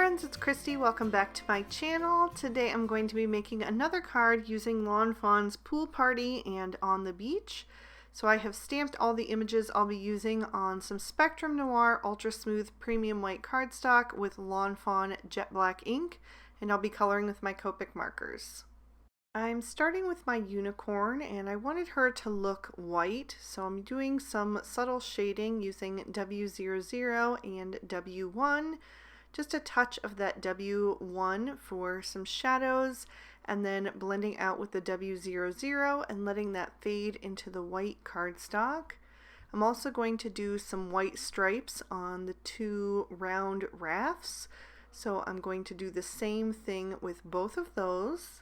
friends, it's Christy. Welcome back to my channel. Today I'm going to be making another card using Lawn Fawn's Pool Party and On the Beach. So I have stamped all the images I'll be using on some Spectrum Noir Ultra Smooth Premium White cardstock with Lawn Fawn Jet Black ink, and I'll be coloring with my Copic markers. I'm starting with my unicorn, and I wanted her to look white, so I'm doing some subtle shading using W00 and W1. Just a touch of that W1 for some shadows, and then blending out with the W00 and letting that fade into the white cardstock. I'm also going to do some white stripes on the two round rafts, so I'm going to do the same thing with both of those.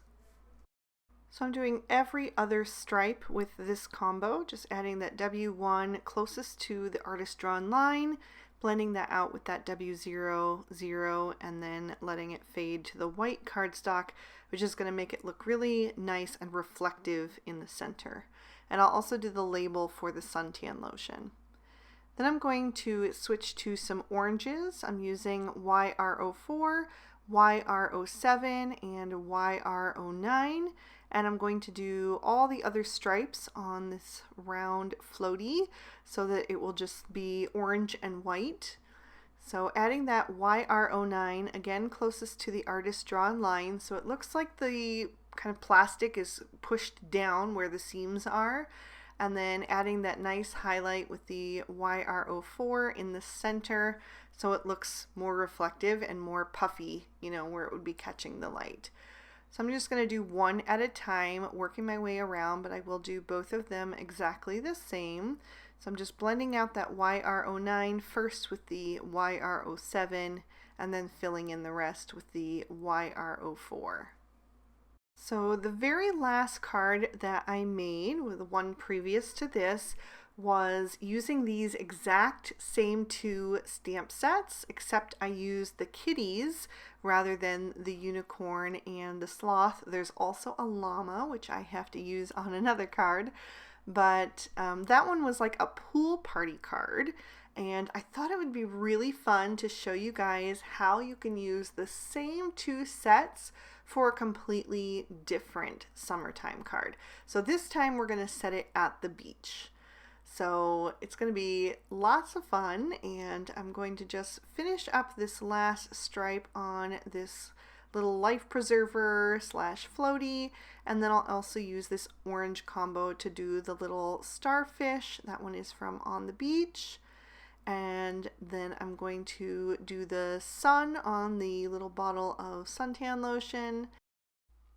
So I'm doing every other stripe with this combo, just adding that W1 closest to the artist drawn line, blending that out with that W00, and then letting it fade to the white cardstock, which is going to make it look really nice and reflective in the center. And I'll also do the label for the suntan lotion. Then I'm going to switch to some oranges. I'm using YR04, YR07, and YR09. And I'm going to do all the other stripes on this round floaty so that it will just be orange and white. So adding that YR09, again closest to the artist drawn line, so it looks like the kind of plastic is pushed down where the seams are, and then adding that nice highlight with the YR04 in the center so it looks more reflective and more puffy, you know, where it would be catching the light. So I'm just going to do one at a time, working my way around, but I will do both of them exactly the same. So I'm just blending out that YR09 first with the YR07, and then filling in the rest with the YR04. So the very last card that I made, with the one previous to this, was using these exact same two stamp sets, except I used the kitties rather than the unicorn and the sloth. There's also a llama, which I have to use on another card, but that one was like a pool party card, and I thought it would be really fun to show you guys how you can use the same two sets for a completely different summertime card. So this time we're going to set it at the beach. So it's going to be lots of fun, and I'm going to just finish up this last stripe on this little life preserver slash floaty, and then I'll also use this orange combo to do the little starfish. That one is from On the Beach. And then I'm going to do the sun on the little bottle of suntan lotion,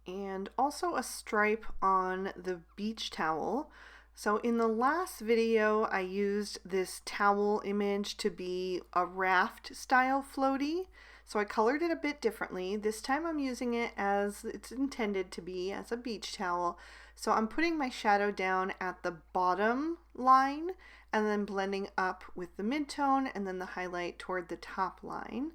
and also a stripe on the beach towel. So in the last video, I used this towel image to be a raft style floaty. So I colored it a bit differently. This time I'm using it as it's intended to be, as a beach towel. So I'm putting my shadow down at the bottom line and then blending up with the midtone and then the highlight toward the top line.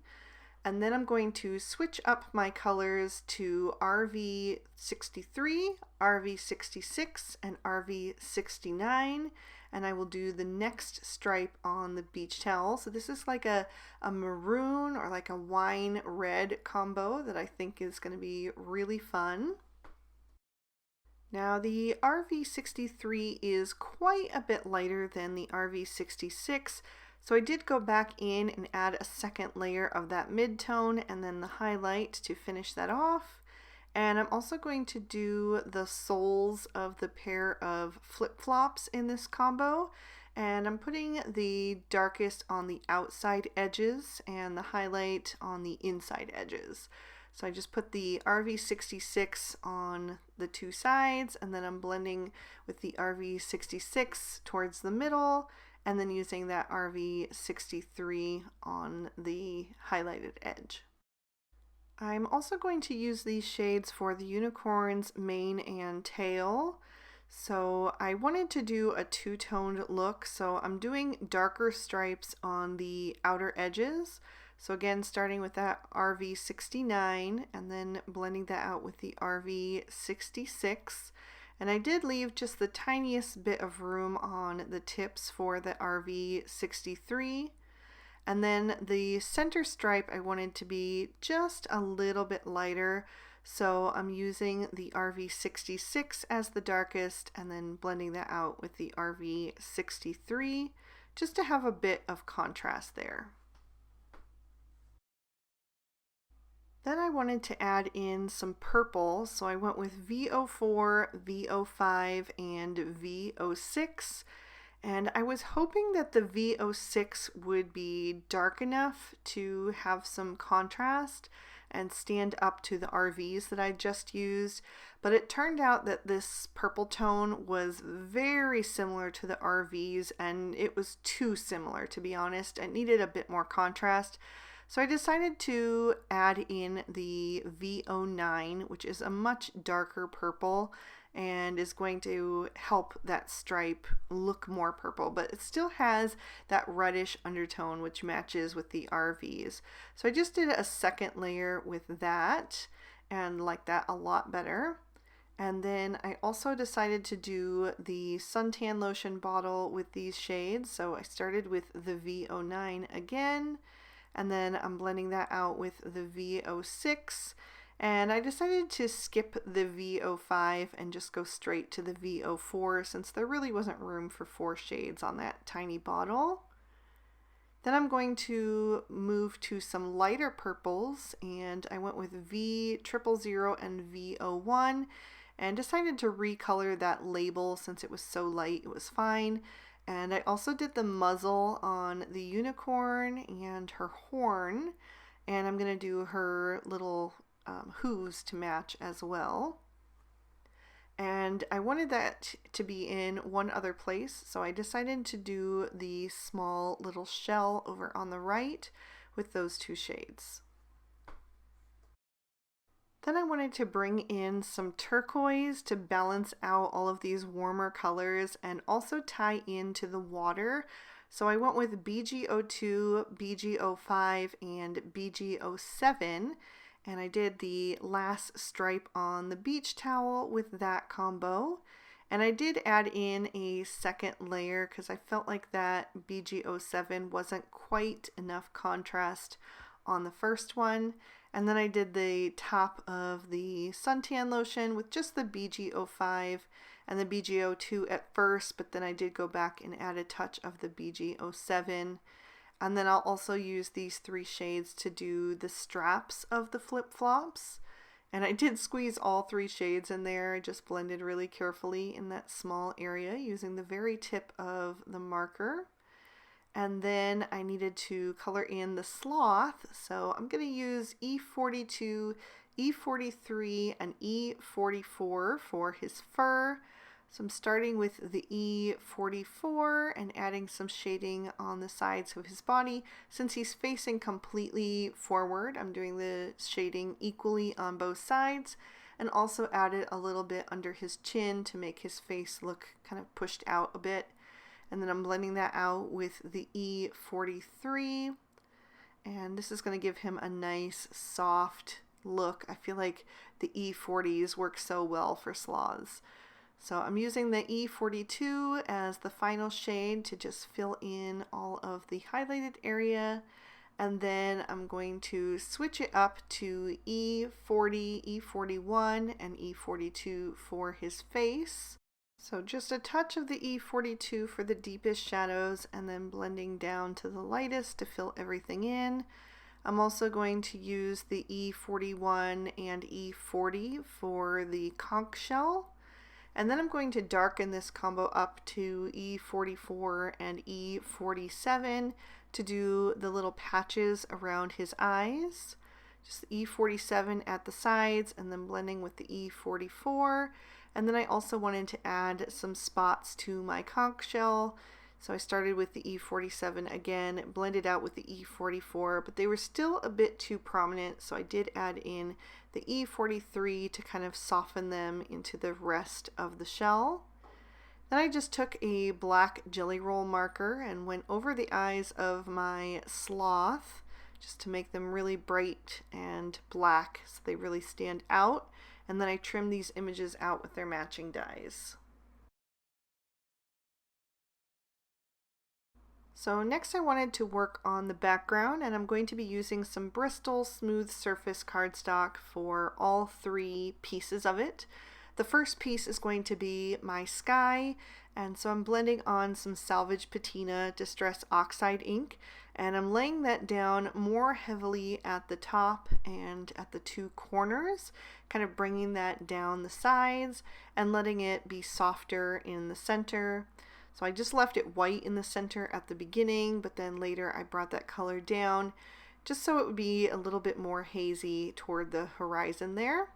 And then I'm going to switch up my colors to RV63, RV66, and RV69. And I will do the next stripe on the beach towel. So this is like a maroon or like a wine red combo that I think is going to be really fun. Now the RV63 is quite a bit lighter than the RV66. So I did go back in and add a second layer of that mid-tone and then the highlight to finish that off. And I'm also going to do the soles of the pair of flip-flops in this combo. And I'm putting the darkest on the outside edges and the highlight on the inside edges. So I just put the RV66 on the two sides, and then I'm blending with the RV66 towards the middle, and then using that RV63 on the highlighted edge. I'm also going to use these shades for the unicorn's mane and tail. So I wanted to do a two-toned look, so I'm doing darker stripes on the outer edges. So again, starting with that RV69 and then blending that out with the RV66. And I did leave just the tiniest bit of room on the tips for the RV63. And then the center stripe I wanted to be just a little bit lighter, so I'm using the RV66 as the darkest and then blending that out with the RV63 just to have a bit of contrast there. Then I wanted to add in some purple, so I went with V04, V05, and V06. And I was hoping that the V06 would be dark enough to have some contrast and stand up to the RVs that I just used, but it turned out that this purple tone was very similar to the RVs, and it was too similar, to be honest. It needed a bit more contrast. So I decided to add in the V09, which is a much darker purple and is going to help that stripe look more purple, but it still has that reddish undertone which matches with the RVs. So I just did a second layer with that and like that a lot better. And then I also decided to do the suntan lotion bottle with these shades. So I started with the V09 again, and then I'm blending that out with the V06. And I decided to skip the V05 and just go straight to the V04 since there really wasn't room for 4 shades on that tiny bottle. Then I'm going to move to some lighter purples, and I went with V000 and V01 and decided to recolor that label since it was so light, it was fine. And I also did the muzzle on the unicorn and her horn, and I'm going to do her little hooves to match as well. And I wanted that to be in one other place, so I decided to do the small little shell over on the right with those 2 shades. Then I wanted to bring in some turquoise to balance out all of these warmer colors and also tie into the water. So I went with BG02, BG05, and BG07. And I did the last stripe on the beach towel with that combo. And I did add in a second layer because I felt like that BG07 wasn't quite enough contrast on the first one. And then I did the top of the suntan lotion with just the BG05 and the BG02 at first, but then I did go back and add a touch of the BG07. And then I'll also use these 3 shades to do the straps of the flip-flops. And I did squeeze all 3 shades in there. I just blended really carefully in that small area using the very tip of the marker. And then I needed to color in the sloth. So I'm going to use E42, E43, and E44 for his fur. So I'm starting with the E44 and adding some shading on the sides of his body. Since he's facing completely forward, I'm doing the shading equally on both sides, and also added a little bit under his chin to make his face look kind of pushed out a bit. And then I'm blending that out with the E43, and this is going to give him a nice soft look. I feel like the E40s work so well for sloths. So I'm using the E42 as the final shade to just fill in all of the highlighted area, and then I'm going to switch it up to E40, E41, and E42 for his face. So just a touch of the E42 for the deepest shadows, and then blending down to the lightest to fill everything in. I'm also going to use the E41 and E40 for the conch shell. And then I'm going to darken this combo up to E44 and E47 to do the little patches around his eyes. Just the E47 at the sides and then blending with the E44. And then I also wanted to add some spots to my conch shell. So I started with the E47 again, blended out with the E44, but they were still a bit too prominent, so I did add in the E43 to kind of soften them into the rest of the shell. Then I just took a black jelly roll marker and went over the eyes of my sloth just to make them really bright and black so they really stand out. And then I trimmed these images out with their matching dyes. So next I wanted to work on the background, and I'm going to be using some Bristol smooth surface cardstock for all 3 pieces of it. The first piece is going to be my sky, and so I'm blending on some Salvage Patina Distress Oxide ink, and I'm laying that down more heavily at the top and at the 2 corners, kind of bringing that down the sides and letting it be softer in the center. So I just left it white in the center at the beginning, but then later I brought that color down just so it would be a little bit more hazy toward the horizon there.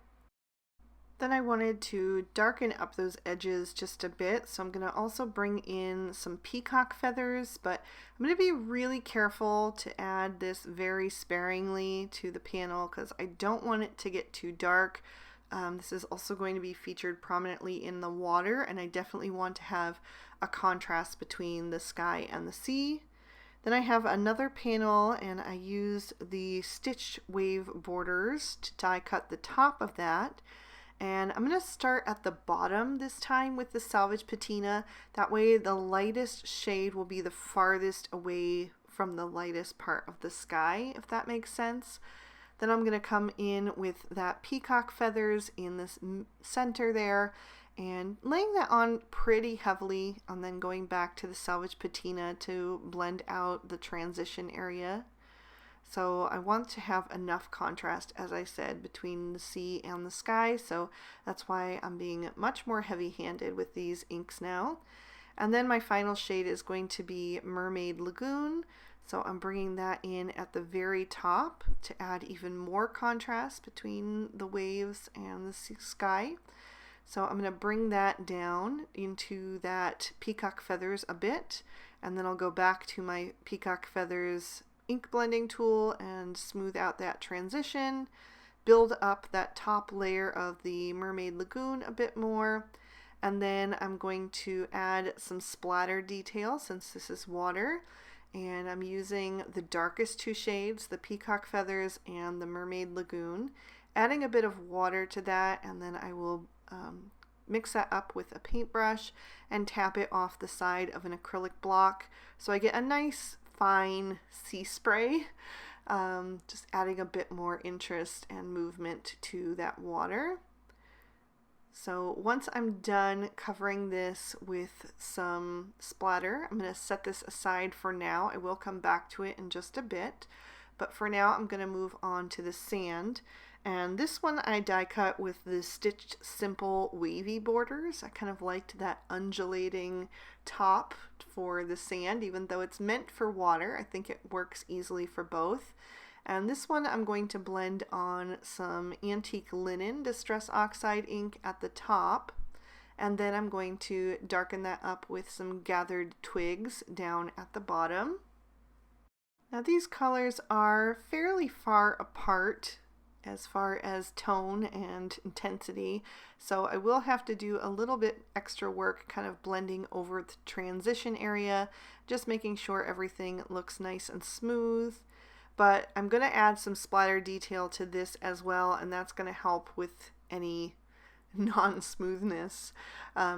Then I wanted to darken up those edges just a bit, so I'm going to also bring in some peacock feathers, but I'm going to be really careful to add this very sparingly to the panel because I don't want it to get too dark. This is also going to be featured prominently in the water, and I definitely want to have a contrast between the sky and the sea. Then I have another panel, and I used the stitched wave borders to die cut the top of that. And I'm going to start at the bottom this time with the Salvage Patina. That way the lightest shade will be the farthest away from the lightest part of the sky, if that makes sense. Then I'm going to come in with that peacock feathers in this center there and laying that on pretty heavily, and then going back to the Salvage Patina to blend out the transition area. So I want to have enough contrast, as I said, between the sea and the sky, so that's why I'm being much more heavy-handed with these inks now. And then my final shade is going to be Mermaid Lagoon, so I'm bringing that in at the very top to add even more contrast between the waves and the sky. So I'm going to bring that down into that peacock feathers a bit, and then I'll go back to my peacock feathers ink blending tool and smooth out that transition, build up that top layer of the Mermaid Lagoon a bit more, and then I'm going to add some splatter detail since this is water, and I'm using the darkest 2 shades, the peacock feathers and the Mermaid Lagoon, adding a bit of water to that, and then I will mix that up with a paintbrush and tap it off the side of an acrylic block so I get a nice fine sea spray, just adding a bit more interest and movement to that water. So once I'm done covering this with some splatter, I'm going to set this aside for now. I will come back to it in just a bit, but for now I'm going to move on to the sand. And this one I die cut with the stitched simple wavy borders. I kind of liked that undulating top for the sand, even though it's meant for water. I think it works easily for both. And this one I'm going to blend on some antique linen Distress Oxide ink at the top, and then I'm going to darken that up with some gathered twigs down at the bottom. Now these colors are fairly far apart as far as tone and intensity, so I will have to do a little bit extra work kind of blending over the transition area, just making sure everything looks nice and smooth. But I'm going to add some splatter detail to this as well, and that's going to help with any non-smoothness.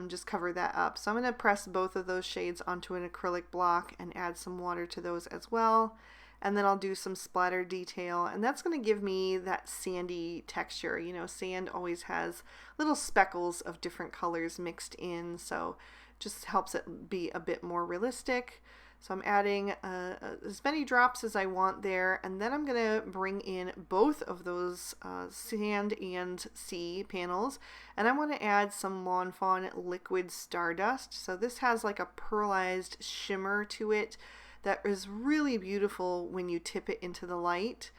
Just cover that up. So I'm going to press both of those shades onto an acrylic block and add some water to those as well. And then I'll do some splatter detail, and that's going to give me that sandy texture. You know, sand always has little speckles of different colors mixed in, so just helps it be a bit more realistic. So I'm adding as many drops as I want there, and then I'm going to bring in both of those sand and sea panels, and I want to add some Lawn Fawn liquid stardust. So this has like a pearlized shimmer to it that is really beautiful when you tip it into the light,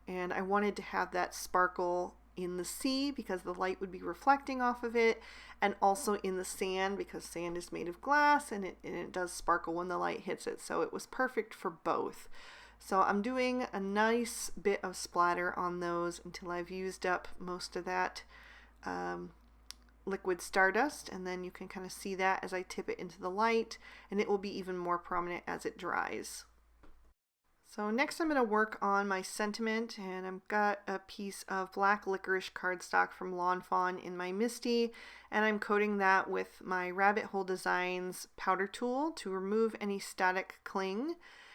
and I wanted to have that sparkle in the sea because the light would be reflecting off of it, and also in the sand because sand is made of glass and it does sparkle when the light hits it, so it was perfect for both. So I'm doing a nice bit of splatter on those until I've used up most of that liquid stardust, and then you can kind of see that as I tip it into the light, and it will be even more prominent as it dries. So next I'm going to work on my sentiment, and I've got a piece of black licorice cardstock from Lawn Fawn in my Misty, and I'm coating that with my Rabbit Hole Designs powder tool to remove any static cling.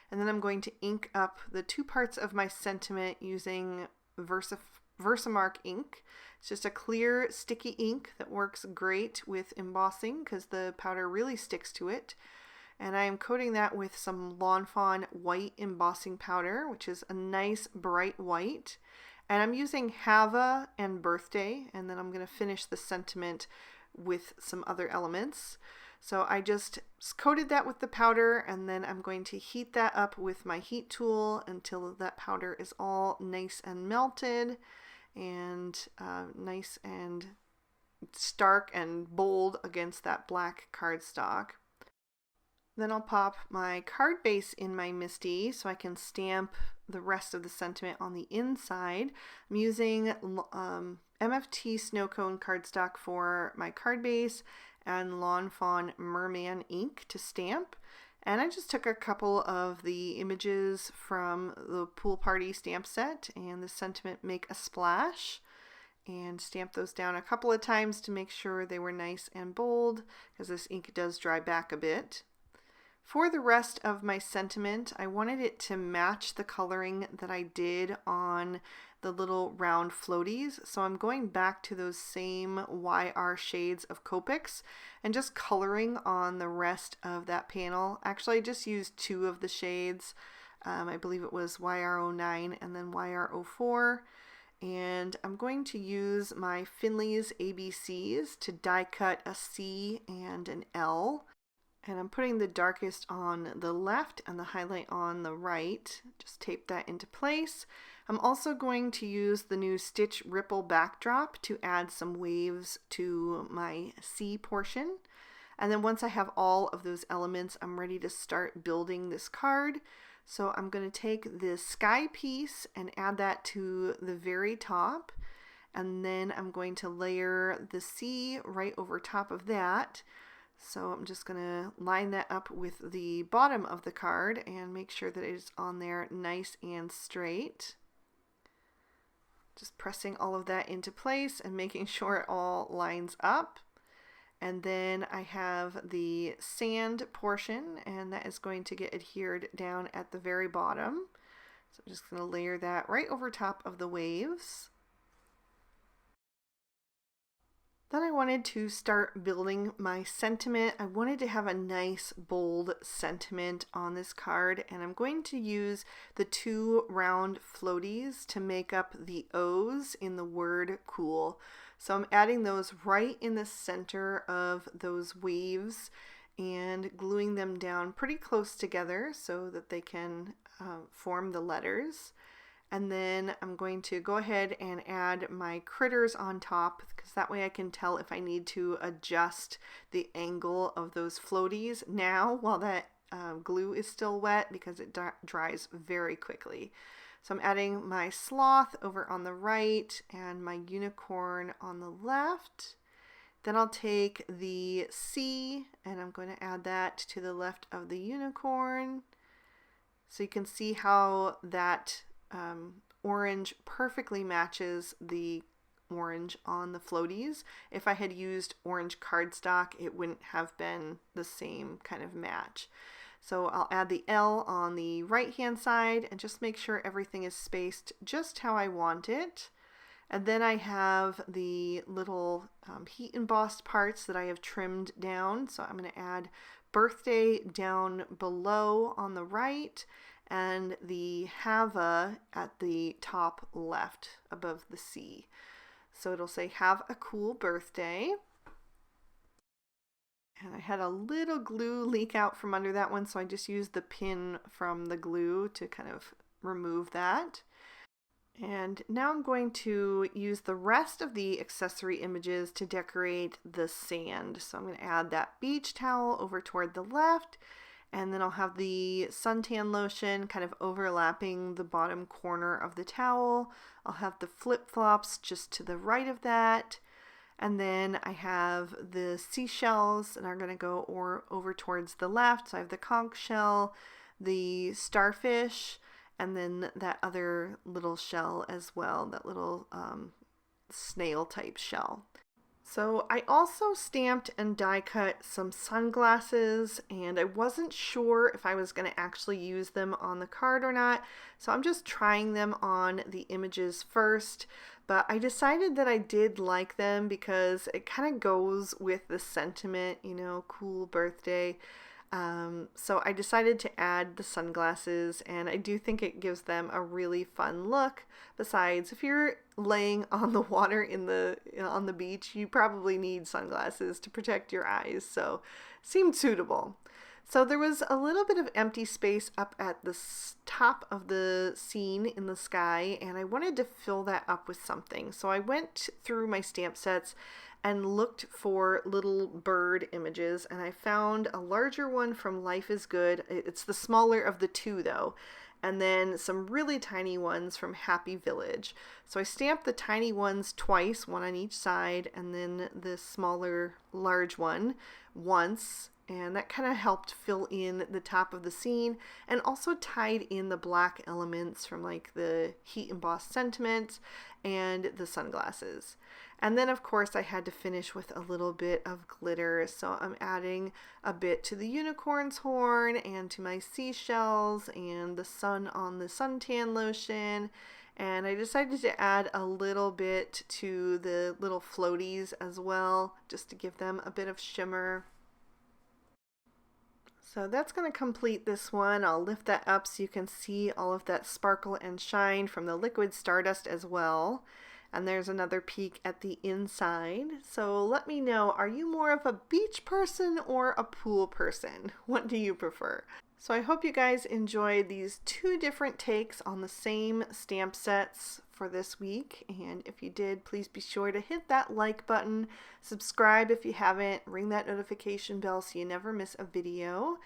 And then I'm going to ink up the two parts of my sentiment using Versamark ink. It's just a clear sticky ink that works great with embossing because the powder really sticks to it. And I am coating that with some Lawn Fawn white embossing powder, which is a nice bright white. And I'm using Hava and Birthday, and then I'm going to finish the sentiment with some other elements. So I just coated that with the powder, and then I'm going to heat that up with my heat tool until that powder is all nice and melted and nice and stark and bold against that black cardstock. Then I'll pop my card base in my Misty so I can stamp the rest of the sentiment on the inside. I'm using MFT Snow Cone cardstock for my card base and Lawn Fawn Merman ink to stamp. And I just took a couple of the images from the Pool Party stamp set and the sentiment Make a Splash, and stamp those down a couple of times to make sure they were nice and bold, because this ink does dry back a bit. For the rest of my sentiment, I wanted it to match the coloring that I did on the little round floaties. So I'm going back to those same YR shades of Copics and just coloring on the rest of that panel. Actually, I just used two of the shades. I believe it was YR09 and then YR04. And I'm going to use my Finley's ABCs to die cut a C and an L. And I'm putting the darkest on the left and the highlight on the right. Just tape that into place. I'm also going to use the new Stitch Ripple backdrop to add some waves to my C portion. And then once I have all of those elements, I'm ready to start building this card. So I'm going to take this sky piece and add that to the very top. And then I'm going to layer the C right over top of that. So I'm just going to line that up with the bottom of the card and make sure that it is on there nice and straight. Just pressing all of that into place and making sure it all lines up. And then I have the sand portion, and that is going to get adhered down at the very bottom. So I'm just going to layer that right over top of the waves. Then I wanted to start building my sentiment. I wanted to have a nice bold sentiment on this card, and I'm going to use the two round floaties to make up the O's in the word cool. So I'm adding those right in the center of those waves and gluing them down pretty close together so that they can form the letters. And then I'm going to go ahead and add my critters on top, because that way I can tell if I need to adjust the angle of those floaties now while that glue is still wet, because it dries very quickly. So I'm adding my sloth over on the right and my unicorn on the left. Then I'll take the C and I'm going to add that to the left of the unicorn. So you can see how that orange perfectly matches the orange on the floaties. If I had used orange cardstock, it wouldn't have been the same kind of match. So I'll add the L on the right hand side and just make sure everything is spaced just how I want it. And then I have the little heat embossed parts that I have trimmed down. So I'm going to add birthday down below on the right, and the Hava at the top left above the C. So it'll say have a cool birthday. And I had a little glue leak out from under that one, so I just used the pin from the glue to kind of remove that. And now I'm going to use the rest of the accessory images to decorate the sand. So I'm going to add that beach towel over toward the left, and then I'll have the suntan lotion kind of overlapping the bottom corner of the towel. I'll have the flip-flops just to the right of that. And then I have the seashells, and are going to go over towards the left. So I have the conch shell, the starfish, and then that other little shell as well, that little snail type shell. So I also stamped and die cut some sunglasses, and I wasn't sure if I was going to actually use them on the card or not, so I'm just trying them on the images first. But I decided that I did like them because it kind of goes with the sentiment, you know, cool birthday. So I decided to add the sunglasses, and I do think it gives them a really fun look. Besides, if you're laying on the water on the beach, you probably need sunglasses to protect your eyes, so seemed suitable. So there was a little bit of empty space up at the top of the scene in the sky, and I wanted to fill that up with something. So I went through my stamp sets and looked for little bird images, and I found a larger one from Life is Good. It's the smaller of the two though, and then some really tiny ones from Happy Village. So I stamped the tiny ones twice, one on each side, and then the smaller large one once, and that kind of helped fill in the top of the scene and also tied in the black elements from like the heat embossed sentiment and the sunglasses. And then of course I had to finish with a little bit of glitter, so I'm adding a bit to the unicorn's horn and to my seashells and the sun on the suntan lotion. And I decided to add a little bit to the little floaties as well, just to give them a bit of shimmer. So that's going to complete this one. I'll lift that up so you can see all of that sparkle and shine from the liquid stardust as well. And there's another peek at the inside. So let me know, are you more of a beach person or a pool person? What do you prefer? So I hope you guys enjoyed these two different takes on the same stamp sets for this week. And if you did, please be sure to hit that like button, subscribe if you haven't, ring that notification bell so you never miss a video.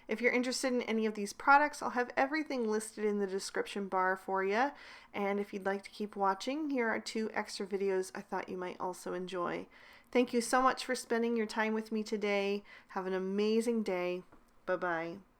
If you're interested in any of these products, I'll have everything listed in the description bar for you. And if you'd like to keep watching, here are 2 extra videos I thought you might also enjoy. Thank you so much for spending your time with me today. Have an amazing day. Bye-bye.